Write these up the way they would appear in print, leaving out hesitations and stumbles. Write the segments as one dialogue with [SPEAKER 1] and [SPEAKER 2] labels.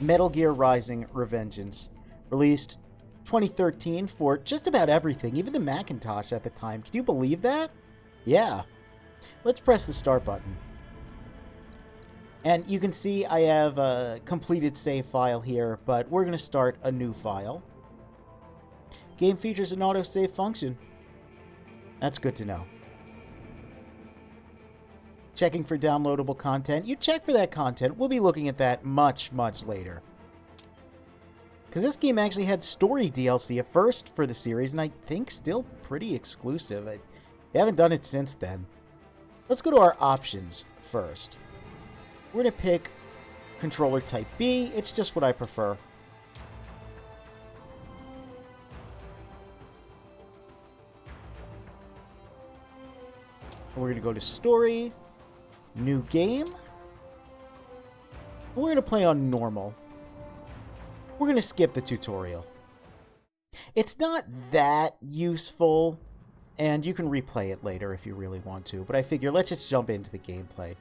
[SPEAKER 1] Metal Gear Rising: Revengeance, released 2013 for just about everything, even the Macintosh at the time. Can you believe that? Yeah. Let's press the start button. And you can see I have a completed save file here, but we're going to start a new file. Game features an autosave function. That's good to know. Checking for downloadable content. You check for that content. We'll be looking at that much, much later. Because this game actually had story DLC at first for the series, and I think still pretty exclusive. They haven't done it since then. Let's go to our options first. We're going to pick controller type B. It's just what I prefer. And we're going to go to story, new game. We're going to play on normal. We're going to skip the tutorial. It's not that useful, and you can replay it later if you really want to, but I figure let's just jump into the gameplay.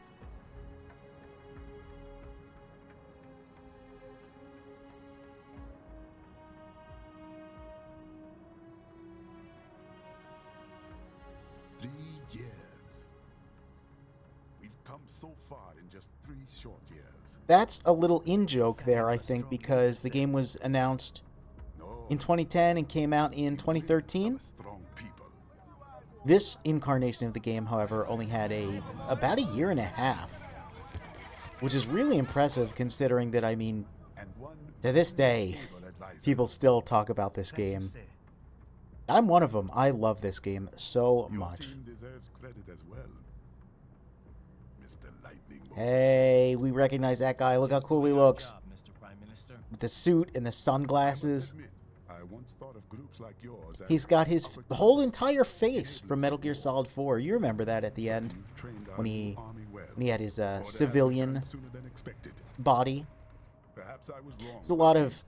[SPEAKER 2] So far in just 3 short years.
[SPEAKER 1] That's a little in-joke there, I think, because the game was announced in 2010 and came out in 2013. This incarnation of the game, however, only had about a year and a half, which is really impressive considering that, I mean, to this day, people still talk about this game. I'm one of them. I love this game so much. Hey, we recognize that guy. Look how cool he looks. With the suit and the sunglasses. He's got his whole entire face from Metal Gear Solid 4. You remember that at the end when he had his civilian body. There's a lot of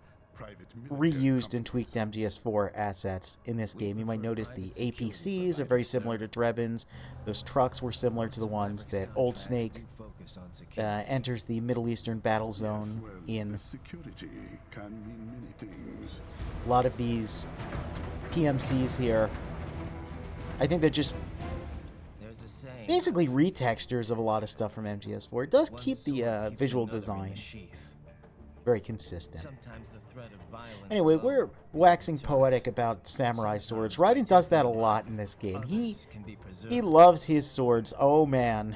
[SPEAKER 1] reused and tweaked MGS4 assets in this game. You might notice the APCs are very similar to Drebin's. Those trucks were similar to the ones that Old Snake enters the Middle Eastern battle zone in. A lot of these PMCs here, I think they're just basically retextures of a lot of stuff from MGS4. It does keep the visual design very consistent. Anyway, we're waxing poetic about samurai swords. Raiden does that a lot in this game. He loves his swords. Oh man.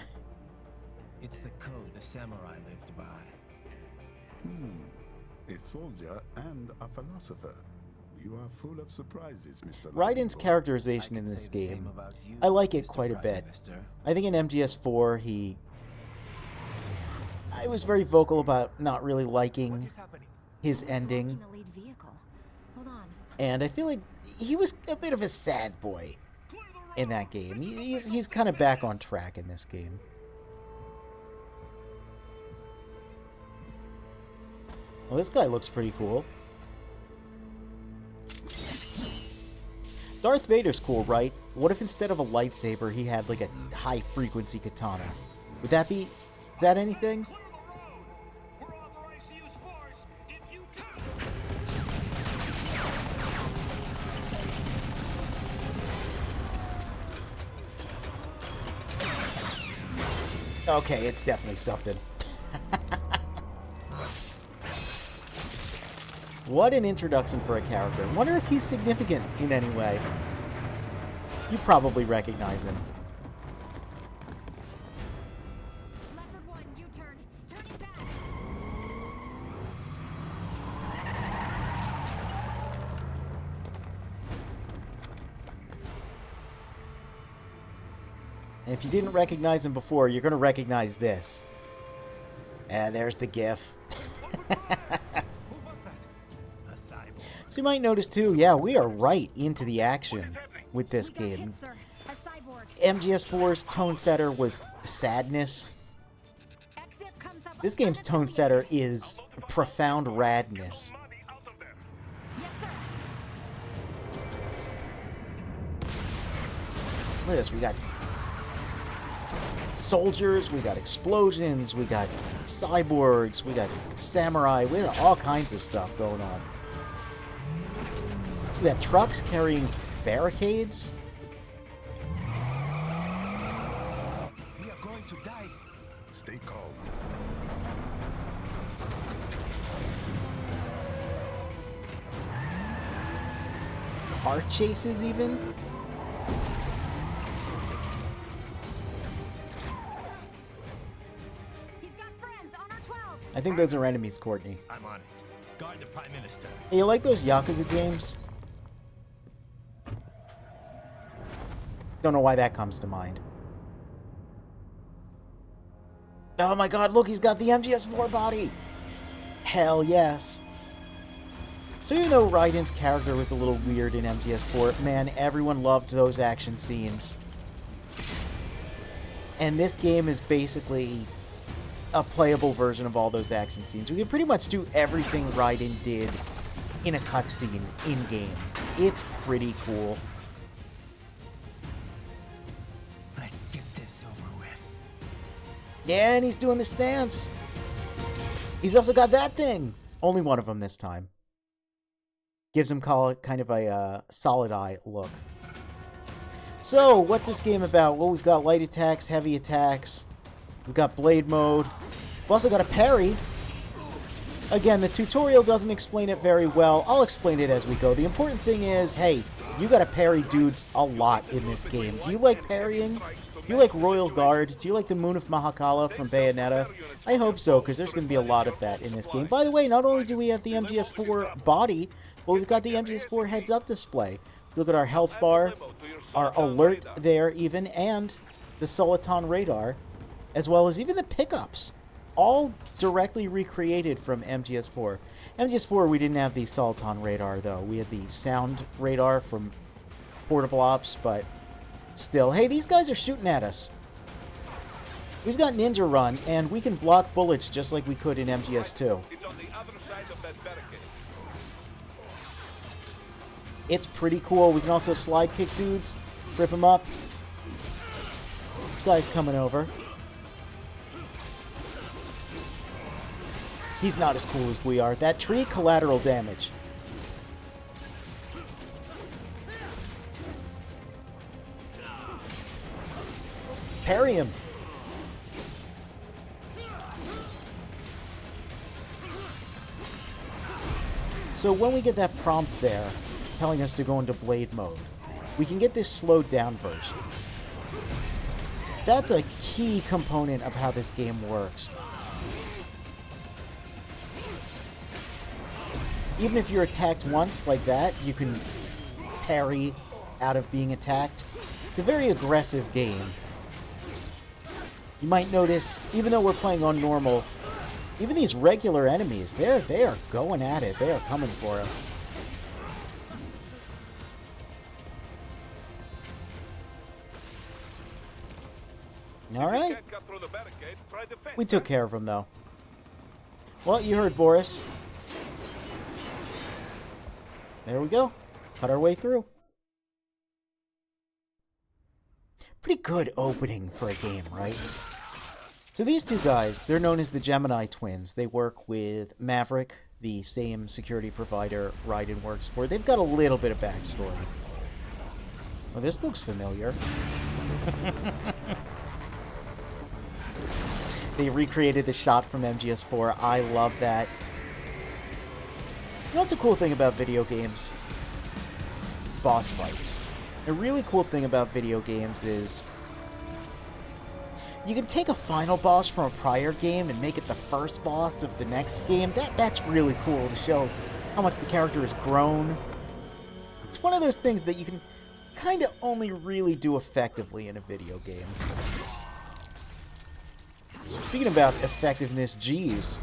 [SPEAKER 3] It's the code the samurai lived by.
[SPEAKER 2] A soldier and a philosopher. You are full of surprises, Mr.
[SPEAKER 1] Raiden's characterization in this game, I like it quite a bit. I think in MGS4 I was very vocal about not really liking his ending. And I feel like he was a bit of a sad boy in that game. He's kind of back on track in this game. Well, this guy looks pretty cool. Darth Vader's cool, right? What if instead of a lightsaber, he had like a high-frequency katana? Would that be... is that anything? Okay, it's definitely something. What an introduction for a character. I wonder if he's significant in any way. You probably recognize him.
[SPEAKER 4] Leopard 1, U-turn. Turning back.
[SPEAKER 1] And if you didn't recognize him before, you're going to recognize this. And there's the GIF. So you might notice too, yeah, we are right into the action with this game. MGS4's tone setter was sadness. This game's tone setter is profound radness. Look at this, we got soldiers, we got explosions, we got cyborgs, we got samurai, we got all kinds of stuff going on. We got trucks carrying barricades.
[SPEAKER 3] We are going to die.
[SPEAKER 2] Stay calm.
[SPEAKER 1] Car chases even?
[SPEAKER 4] He's got friends on our 12.
[SPEAKER 1] I think those are enemies, Courtney.
[SPEAKER 3] I'm on it. Guard the Prime Minister.
[SPEAKER 1] Hey, you like those Yakuza games? Don't know why that comes to mind. Oh my god, look, he's got the MGS4 body! Hell yes. So even though Raiden's character was a little weird in MGS4, man, everyone loved those action scenes. And this game is basically a playable version of all those action scenes. We can pretty much do everything Raiden did in a cutscene in-game. It's pretty cool.
[SPEAKER 3] Let's get this over with.
[SPEAKER 1] Yeah, and he's doing the stance. He's also got that thing. Only one of them this time. Gives him kind of a solid eye look. So, what's this game about? Well, we've got light attacks, heavy attacks. We've got blade mode. We've also got a parry. Again, the tutorial doesn't explain it very well. I'll explain it as we go. The important thing is, hey, you gotta parry dudes a lot in this game. Do you like parrying? Do you like Royal Guard? Do you like the Moon of Mahakala from Bayonetta? I hope so, because there's going to be a lot of that in this game. By the way, not only do we have the MGS4 body, but we've got the MGS4 heads-up display. Look at our health bar, our alert there even, and the Soliton radar, as well as even the pickups. All directly recreated from MGS4. MGS4, we didn't have the Soliton radar, though. We had the sound radar from Portable Ops, but still. Hey, these guys are shooting at us. We've got Ninja Run, and we can block bullets just like we could in MGS2. It's pretty cool. We can also slide kick dudes, trip them up. This guy's coming over. He's not as cool as we are. That tree, collateral damage. Parry him. So when we get that prompt there, telling us to go into blade mode, we can get this slowed down version. That's a key component of how this game works. Even if you're attacked once like that, you can parry out of being attacked. It's a very aggressive game. You might notice, even though we're playing on normal, even these regular enemies, they are going at it. They are coming for us. Alright. We took care of him, though. Well, you heard Boris. There we go. Cut our way through. Pretty good opening for a game, right? So these two guys, they're known as the Gemini twins. They work with Maverick, the same security provider Raiden works for. They've got a little bit of backstory. Well, this looks familiar. They recreated the shot from MGS4. I love that. You know what's a cool thing about video games? Boss fights. A really cool thing about video games is you can take a final boss from a prior game and make it the first boss of the next game. That's really cool to show how much the character has grown. It's one of those things that you can kind of only really do effectively in a video game. Speaking about effectiveness, geez.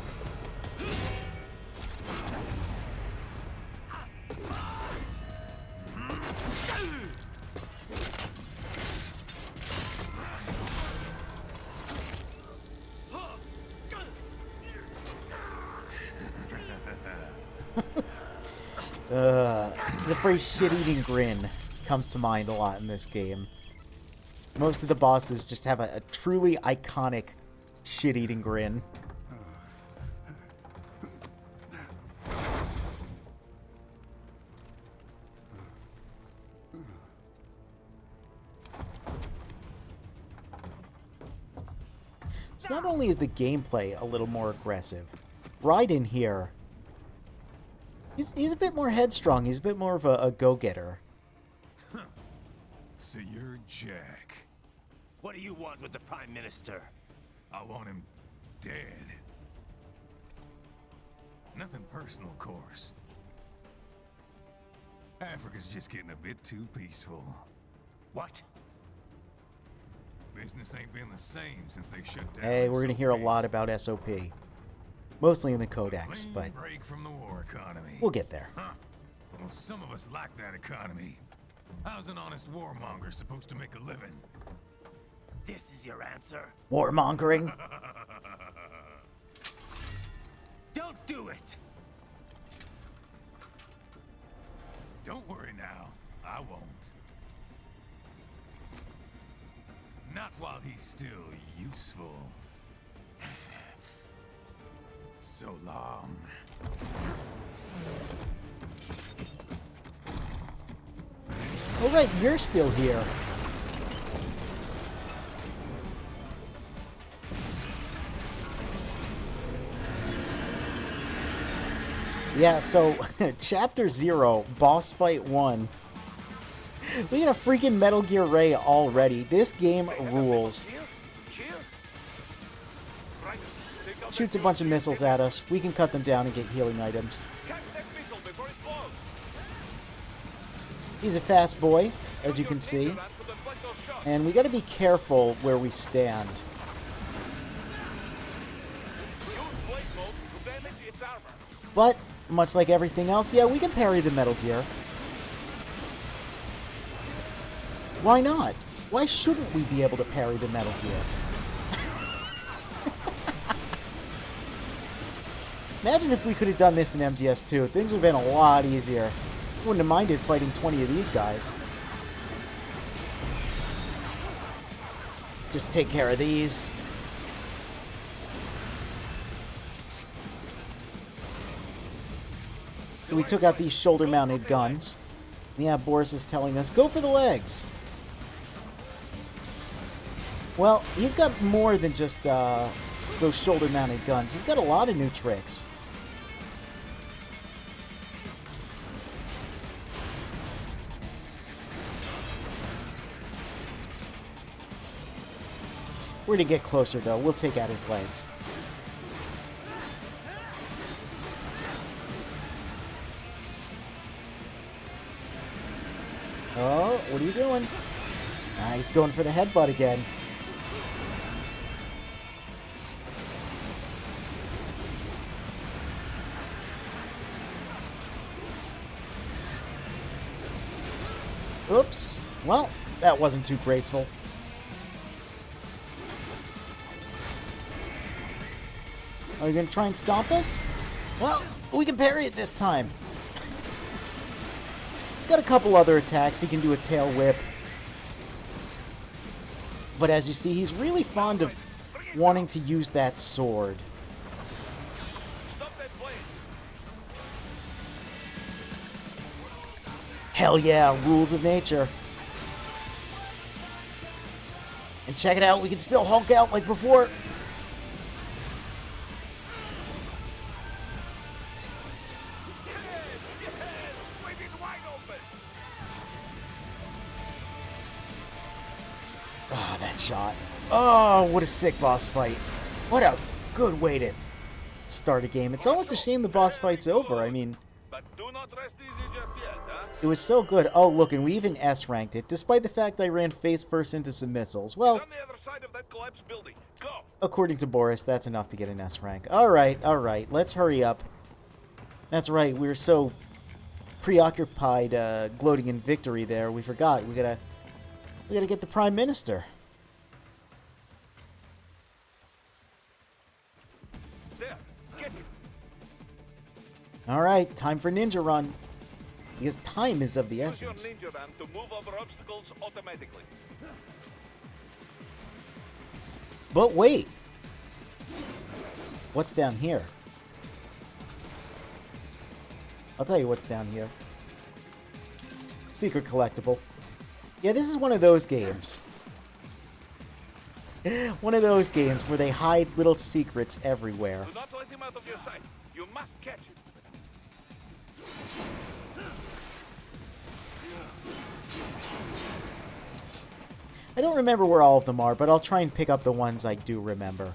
[SPEAKER 1] The phrase shit-eating grin comes to mind a lot in this game. Most of the bosses just have a truly iconic shit-eating grin. So not only is the gameplay a little more aggressive, Raiden here, he's a bit more headstrong. He's a bit more of a go-getter.
[SPEAKER 5] So you're Jack.
[SPEAKER 3] What do you want with the Prime Minister?
[SPEAKER 5] I want him dead. Nothing personal, of course. Africa's just getting a bit too peaceful.
[SPEAKER 3] What?
[SPEAKER 5] Business ain't been the same since they shut down.
[SPEAKER 1] Hey, we're gonna hear a
[SPEAKER 5] SOP.
[SPEAKER 1] lot about SOP. Mostly in the Codex,
[SPEAKER 5] Clean
[SPEAKER 1] but
[SPEAKER 5] break from the war economy.
[SPEAKER 1] we'll get there.
[SPEAKER 5] Huh. Well, some of us like that economy. How's an honest warmonger supposed to make a living?
[SPEAKER 3] This is your answer?
[SPEAKER 1] Warmongering?
[SPEAKER 3] Don't do it!
[SPEAKER 5] Don't worry now. I won't. Not while he's still useful. So long.
[SPEAKER 1] Oh right, you're still here. Yeah, so Chapter 0, Boss Fight 1. We got a freaking Metal Gear Ray already. This game rules. Shoots a bunch of missiles at us. We can cut them down and get healing items. He's a fast boy, as you can see. And we gotta be careful where we stand. But, much like everything else, yeah, we can parry the Metal Gear. Why not? Why shouldn't we be able to parry the Metal Gear? Imagine if we could have done this in MGS2. Things would have been a lot easier. Wouldn't have minded fighting 20 of these guys. Just take care of these. So we took out these shoulder-mounted guns. Yeah, Boris is telling us, go for the legs. Well, he's got more than just those shoulder-mounted guns. He's got a lot of new tricks. We're gonna get closer, though. We'll take out his legs. Oh, what are you doing? Ah, he's going for the headbutt again. Oops. Well, that wasn't too graceful. Are you going to try and stomp us? Well, we can parry it this time. He's got a couple other attacks. He can do a tail whip. But as you see, he's really fond of wanting to use that sword. Hell yeah, rules of nature. And check it out, we can still Hulk out like before. Oh, that shot. Oh, what a sick boss fight. What a good way to start a game. It's almost a shame the boss fight's over. I mean, it was so good. Oh, look, and we even S-ranked it, despite the fact I ran face first into some missiles. Well, according to Boris, that's enough to get an S rank. All right, let's hurry up. That's right, we were so preoccupied gloating in victory there, we forgot. We gotta get the Prime Minister. All right, time for Ninja Run. Because time is of the essence. But wait. What's down here? I'll tell you what's down here. Secret collectible. Yeah, this is one of those games. One of those games where they hide little secrets everywhere.
[SPEAKER 6] Do not let him out of your sight. You must catch him.
[SPEAKER 1] I don't remember where all of them are, but I'll try and pick up the ones I do remember.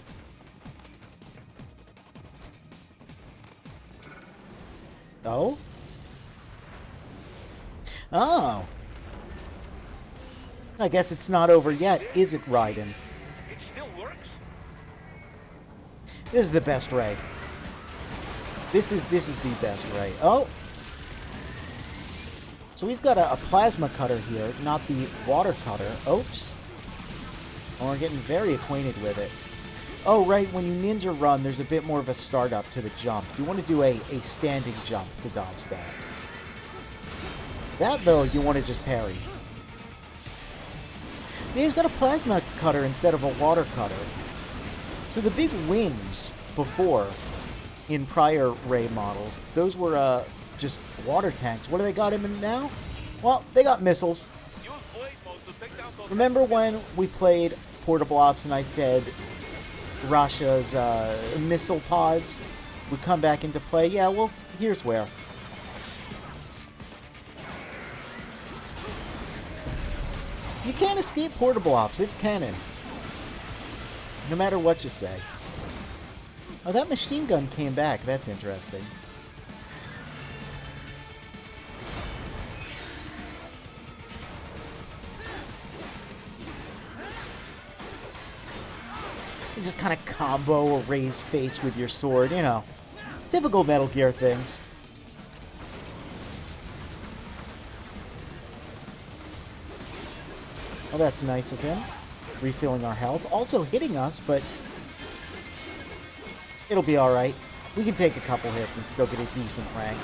[SPEAKER 1] Oh? Oh. I guess it's not over yet, is it, Raiden?
[SPEAKER 6] It still works?
[SPEAKER 1] This is the best ray. This is the best ray. Oh! So he's got a plasma cutter here, not the water cutter. Oops. And we're getting very acquainted with it. Oh, right, when you ninja run, there's a bit more of a startup to the jump. You want to do a standing jump to dodge that. That, though, you want to just parry. Yeah, he's got a plasma cutter instead of a water cutter. So the big wings before, in prior Ray models, those were just water tanks. What do they got him in now? Well, they got missiles. Remember when we played Portable Ops and I said Rasha's missile pods would come back into play? Yeah, well, here's where. You can't escape Portable Ops. It's canon. No matter what you say. Oh, that machine gun came back. That's interesting. You just kind of combo a Ray's face with your sword, you know. Typical Metal Gear things. Well, that's nice of him. Refilling our health. Also hitting us, but it'll be alright. We can take a couple hits and still get a decent rank.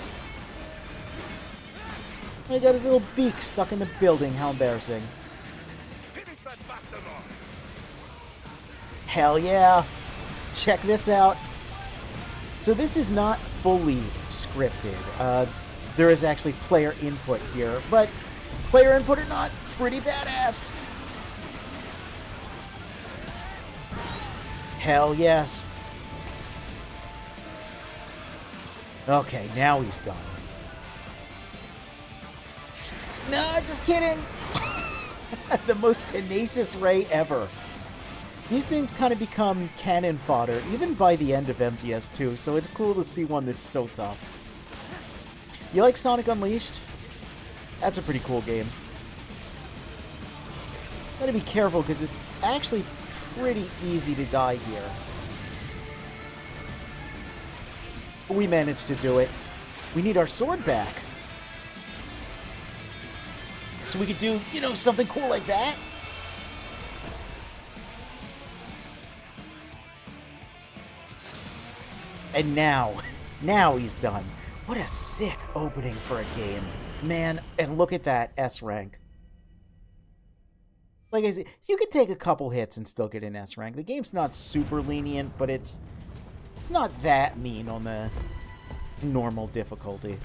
[SPEAKER 1] Oh, he got his little beak stuck in the building. How embarrassing. Hell yeah! Check this out. So this is not fully scripted. There is actually player input here, but player input or not, pretty badass. Hell yes. Okay, now he's done. No, just kidding. The most tenacious Ray ever. These things kind of become cannon fodder, even by the end of MGS2, so it's cool to see one that's so tough. You like Sonic Unleashed? That's a pretty cool game. Gotta be careful, because it's actually pretty easy to die here. We managed to do it. We need our sword back. So we could do, you know, something cool like that. And now he's done. What a sick opening for a game. Man, and look at that S rank. Like I said, you could take a couple hits and still get an S rank. The game's not super lenient, but it's not that mean on the normal difficulty.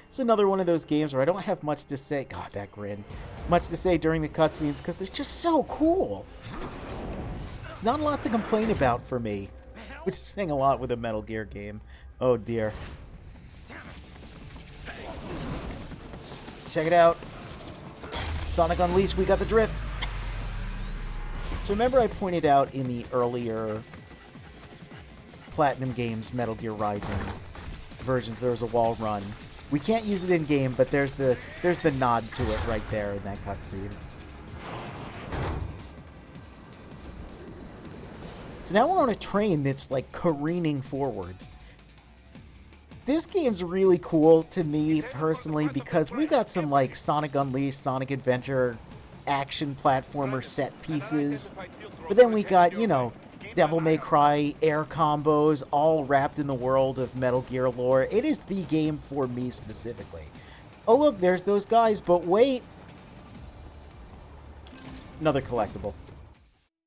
[SPEAKER 1] It's another one of those games where I don't have much to say. God, that grin. Much to say during the cutscenes because they're just so cool. It's not a lot to complain about for me, which is saying a lot with a Metal Gear game. Oh dear. Check it out. Sonic Unleashed, we got the drift. So remember I pointed out in the earlier Platinum Games Metal Gear Rising versions there was a wall run. We can't use it in game, but there's the nod to it right there in that cutscene. So now we're on a train that's like careening forwards. This game's really cool to me personally because we got some like Sonic Unleashed, Sonic Adventure, action platformer set pieces. But then we got, you know, Devil May Cry air combos, all wrapped in the world of Metal Gear lore. It is the game for me specifically. Oh look, there's those guys, but wait! Another collectible.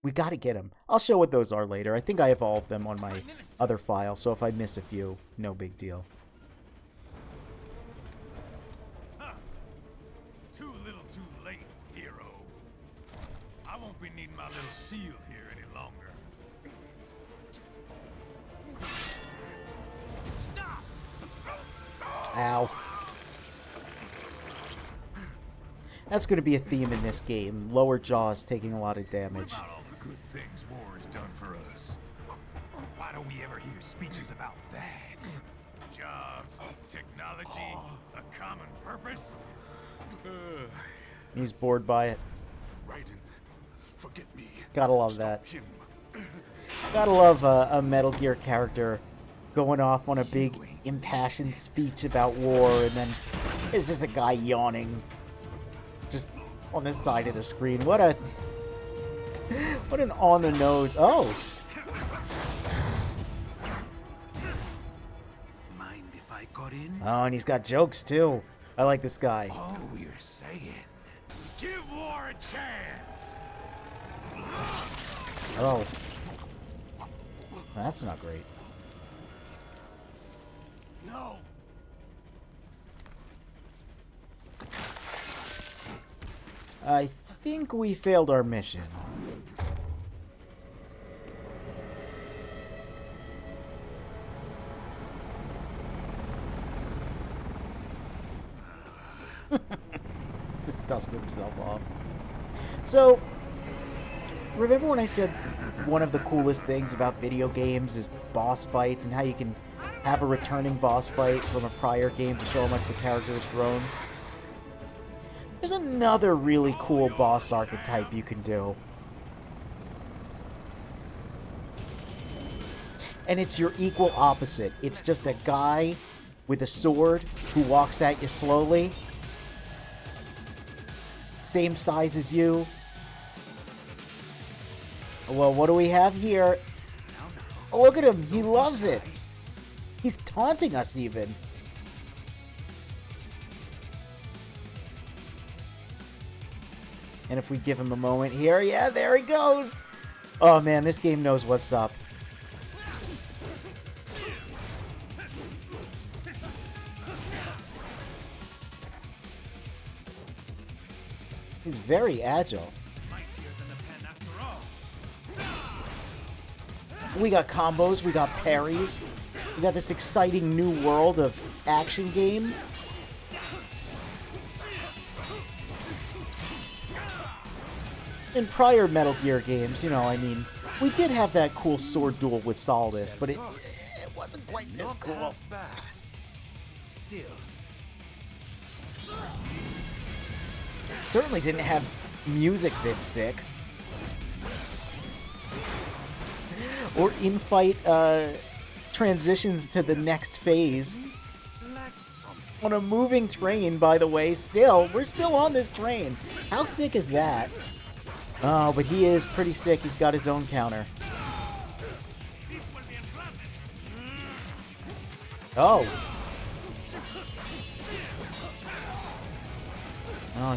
[SPEAKER 1] We gotta get them. I'll show what those are later. I think I have all of them on my other file, so if I miss a few, no big deal.
[SPEAKER 5] Too little too late, hero. I won't be needing my little shield here any longer. Stop!
[SPEAKER 1] Ow. That's going to be a theme in this game. Lower jaws taking a lot of damage.
[SPEAKER 5] What about all the good things war has done for us? Why don't we ever hear speeches about that? Jobs, technology, a common purpose?
[SPEAKER 1] He's bored by it.
[SPEAKER 2] Raiden, forget me.
[SPEAKER 1] Gotta love that.
[SPEAKER 2] Him.
[SPEAKER 1] Gotta love a Metal Gear character going off on a big impassioned speech about war, and then it's just a guy yawning just on the side of the screen. What an on the nose. Oh,
[SPEAKER 3] Mind if I got in?
[SPEAKER 1] oh, and he's got jokes too. I like this guy.
[SPEAKER 3] Oh, you're saying.
[SPEAKER 5] Give war a chance!
[SPEAKER 1] Oh, that's not great.
[SPEAKER 5] No!
[SPEAKER 1] I think we failed our mission. Just dusted himself off. So, remember when I said one of the coolest things about video games is boss fights and how you can have a returning boss fight from a prior game to show how much the character has grown? There's another really cool boss archetype you can do. And it's your equal opposite. It's just a guy with a sword who walks at you slowly. Same size as you. Well, what do we have here? Oh, look at him. He loves it. He's taunting us even. And if we give him a moment here, yeah, there he goes. Oh man, this game knows what's up. He's very agile. We got combos, we got parries. We got this exciting new world of action game. In prior Metal Gear games, you know, I mean, we did have that cool sword duel with Solidus, but it wasn't quite this cool.
[SPEAKER 3] Still.
[SPEAKER 1] Certainly didn't have music this sick. Or in-fight transitions to the next phase. On a moving train, by the way, we're still on this train. How sick is that? Oh, but he is pretty sick. He's got his own counter. Oh. Oh,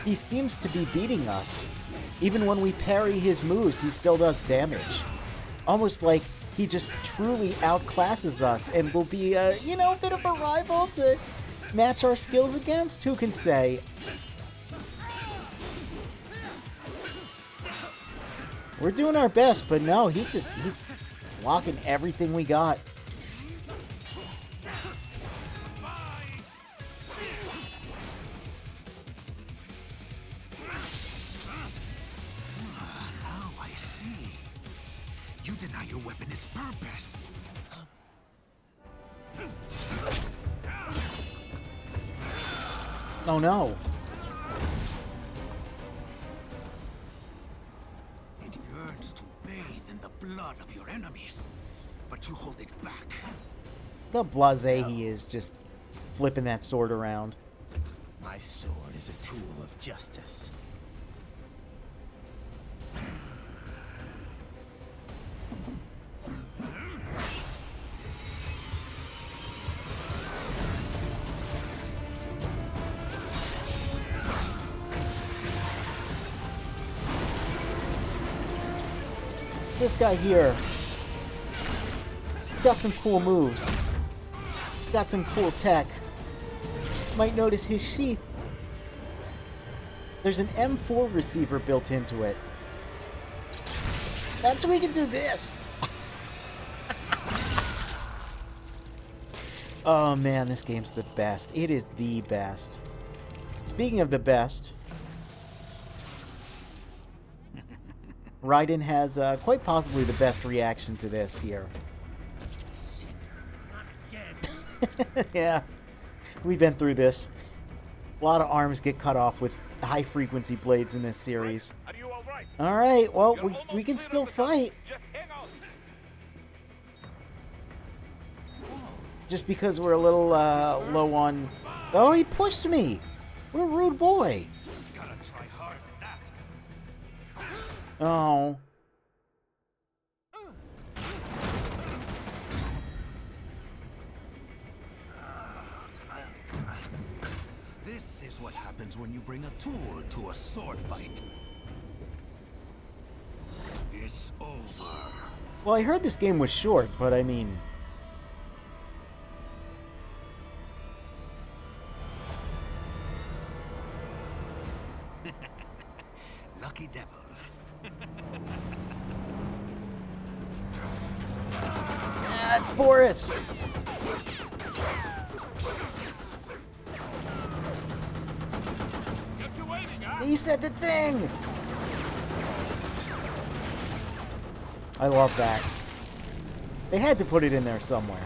[SPEAKER 1] he seems to be beating us. Even when we parry his moves, he still does damage. Almost like he just truly outclasses us and will be, a bit of a rival to match our skills against. Who can say? We're doing our best, but no, he's blocking everything we got.
[SPEAKER 3] Deny your weapon its purpose.
[SPEAKER 1] Oh no.
[SPEAKER 3] It yearns to bathe in the blood of your enemies, but you hold it back.
[SPEAKER 1] Look how blasé he is, just flipping that sword around.
[SPEAKER 3] My sword is a tool of justice.
[SPEAKER 1] this guy here. He's got some cool moves. Got some cool tech. Might notice his sheath. There's an M4 receiver built into it. That's so we can do this. Oh man, this game's the best. It is the best. Speaking of the best, Raiden has quite possibly the best reaction to this here.
[SPEAKER 3] Shit, not again.
[SPEAKER 1] Yeah, we've been through this. A lot of arms get cut off with high-frequency blades in this series.
[SPEAKER 6] Are you all right?
[SPEAKER 1] Alright, well,
[SPEAKER 6] You're
[SPEAKER 1] we
[SPEAKER 6] almost
[SPEAKER 1] can
[SPEAKER 6] clear
[SPEAKER 1] still
[SPEAKER 6] of the tunnel.
[SPEAKER 1] fight.
[SPEAKER 6] Just hang on.
[SPEAKER 1] Just because we're a little low on... Oh, he pushed me! What a rude boy!
[SPEAKER 3] Gotta try harder than that.
[SPEAKER 1] Oh.
[SPEAKER 3] This is what happens when you bring a tool to a sword fight. It's over.
[SPEAKER 1] Well, I heard this game was short, but I mean...
[SPEAKER 3] Lucky devil.
[SPEAKER 1] That's Boris!
[SPEAKER 6] Get you waiting, huh?
[SPEAKER 1] He said the thing! I love that. They had to put it in there somewhere.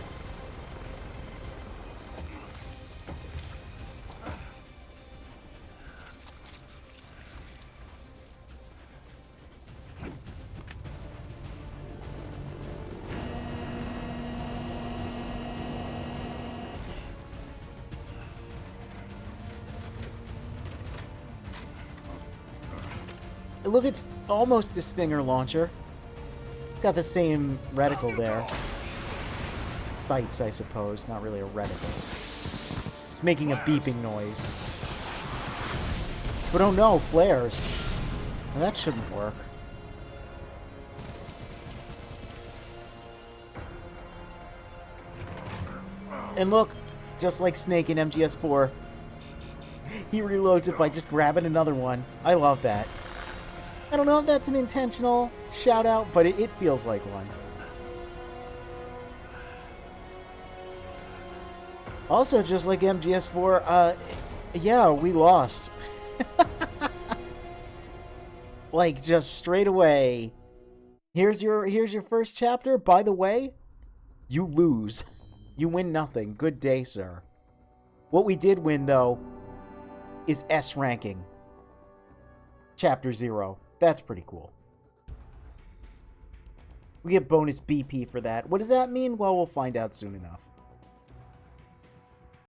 [SPEAKER 1] Look, it's almost a Stinger launcher. Got the same reticle there. Sights, I suppose. Not really a reticle. It's making a beeping noise. But oh no, flares. Well, that shouldn't work. And look, just like Snake in MGS4, he reloads it by just grabbing another one. I love that. I don't know if that's an intentional shout out, but it feels like one. Also, just like MGS4, yeah, we lost. Like, just straight away. Here's your first chapter. By the way, you lose. You win nothing. Good day, sir. What we did win, though, is S ranking. Chapter 0. That's pretty cool. We get bonus BP for that. What does that mean? Well, we'll find out soon enough.